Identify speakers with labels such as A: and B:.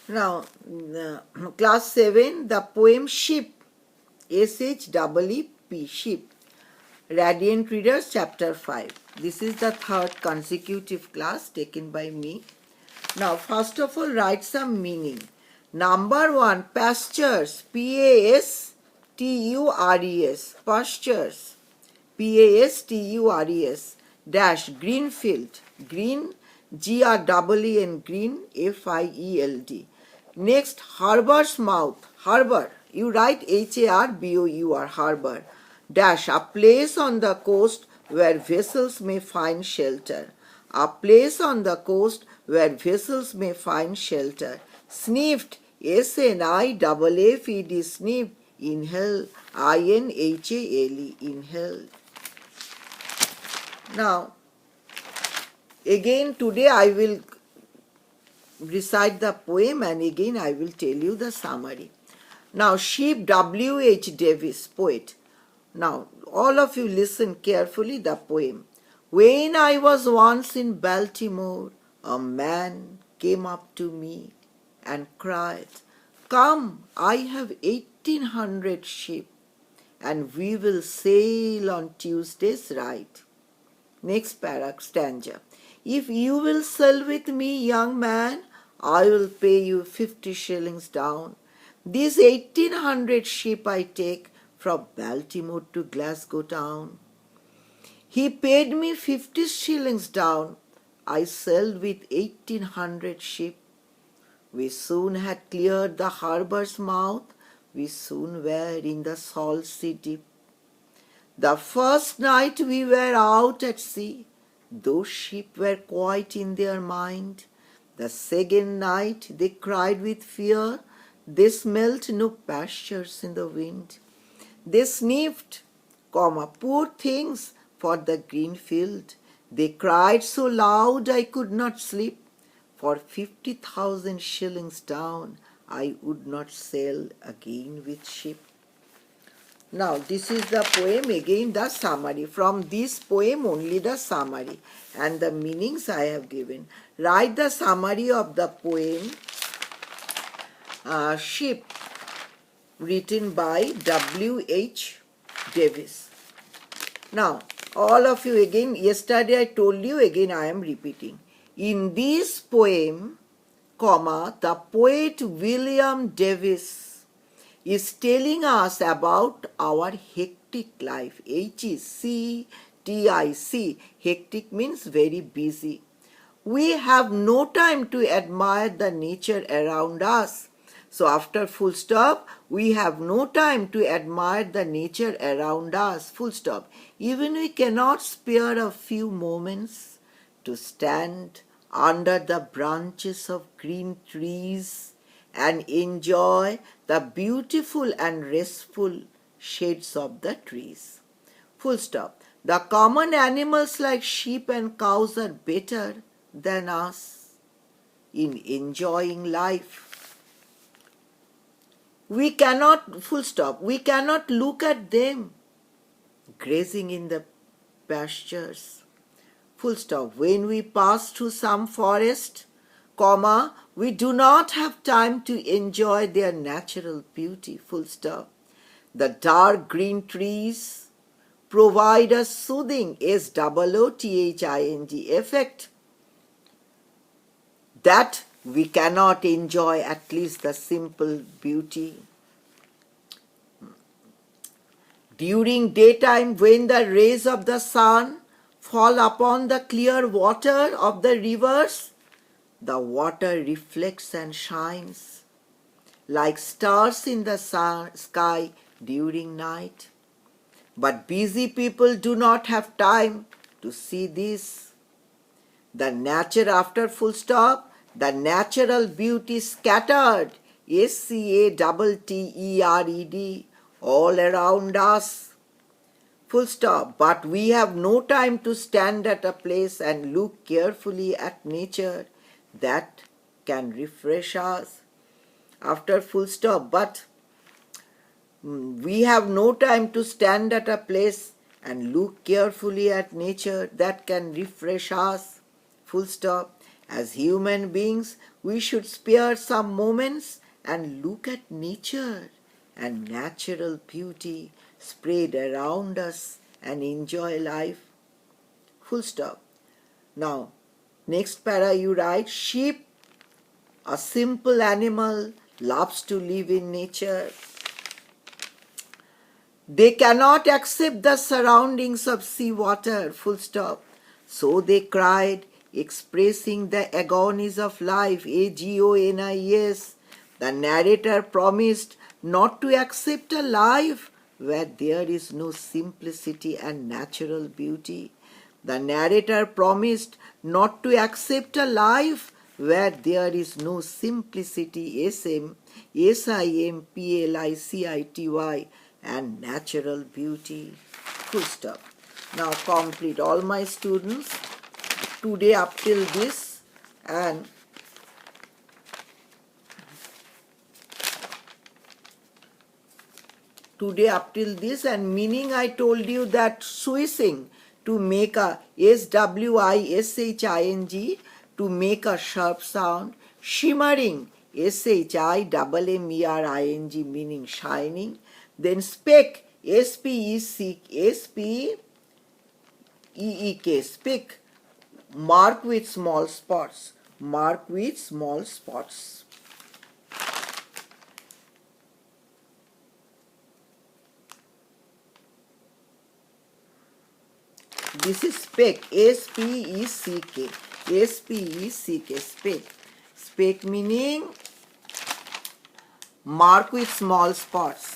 A: Now, class 7, the poem Sheep, SHEEP, Sheep. Radiant Readers, chapter 5. This is the third consecutive class taken by me. Now, first of all, write some meaning. Number 1, pastures, Pastures, pastures, Pastures, dash, green field, green, GREEN, green, FIELD. Next, harbor's mouth, harbor, you write HARBOUR, harbor, dash, a place on the coast where vessels may find shelter. A place on the coast where vessels may find shelter. Sniffed, SNIFFED, sniffed, inhale, INHALE, inhaled. Now, again today I will recite the poem and again I will tell you the summary. Now, Sheep, W.H. Davis, poet. Now, all of you listen carefully the poem. When I was once in Baltimore, a man came up to me and cried, "Come, I have 1,800 sheep, and we will sail on Tuesday's ride." Next stanza. If you will sail with me, young man, I will pay you 50 shillings down. These 1,800 sheep I take from Baltimore to Glasgow town. He paid me 50 shillings down. I sailed with 1,800 sheep. We soon had cleared the harbor's mouth. We soon were in the salt sea deep. The first night we were out at sea, those sheep were quite in their mind. The second night they cried with fear. They smelt no pastures in the wind. They sniffed, poor things, for the green field. They cried so loud I could not sleep. For 50,000 shillings down, I would not sail again with sheep. Now, this is the poem, again the summary. From this poem only the summary and the meanings I have given. Write the summary of the poem Sheep, written by W.H. Davis. Now, all of you again, yesterday I told you, again I am repeating. In this poem, the poet William Davis is telling us about our hectic life. HECTIC. Hectic means very busy. We have no time to admire the nature around us. So after full stop, we have no time to admire the nature around us. Full stop. Even we cannot spare a few moments to stand under the branches of green trees and enjoy the beautiful and restful shades of the trees. Full stop. The common animals like sheep and cows are better than us in enjoying life. We cannot, full stop, we cannot look at them grazing in the pastures. Full stop. When we pass through some forest, we do not have time to enjoy their natural beauty. Full stop. The dark green trees provide a soothing SOOTHING effect that we cannot enjoy, at least the simple beauty. During daytime, when the rays of the sun fall upon the clear water of the rivers, the water reflects and shines like stars in the sky during night. But busy people do not have time to see this. The nature after full stop, the natural beauty scattered, SCATTERED, all around us. Full stop. But we have no time to stand at a place and look carefully at nature that can refresh us. After full stop. But we have no time to stand at a place and look carefully at nature that can refresh us. Full stop. As human beings, we should spare some moments and look at nature and natural beauty spread around us and enjoy life. Full stop. Now, next para you write, sheep, a simple animal, loves to live in nature. They cannot accept the surroundings of sea water, full stop. So they cried, expressing the agonies of life, AGONIS. The narrator promised not to accept a life where there is no simplicity and natural beauty. The narrator promised not to accept a life where there is no simplicity, SIMPLICITY, and natural beauty. Full stop. Now complete, all my students. Today up till this, and meaning I told you that swishing, to make a SWISHING, to make a sharp sound, shimmering, SHIMMERING, meaning shining, then speck, SPEEK, speak, mark with small spots, This is speck, SPECK, speck. Speck meaning mark with small spots.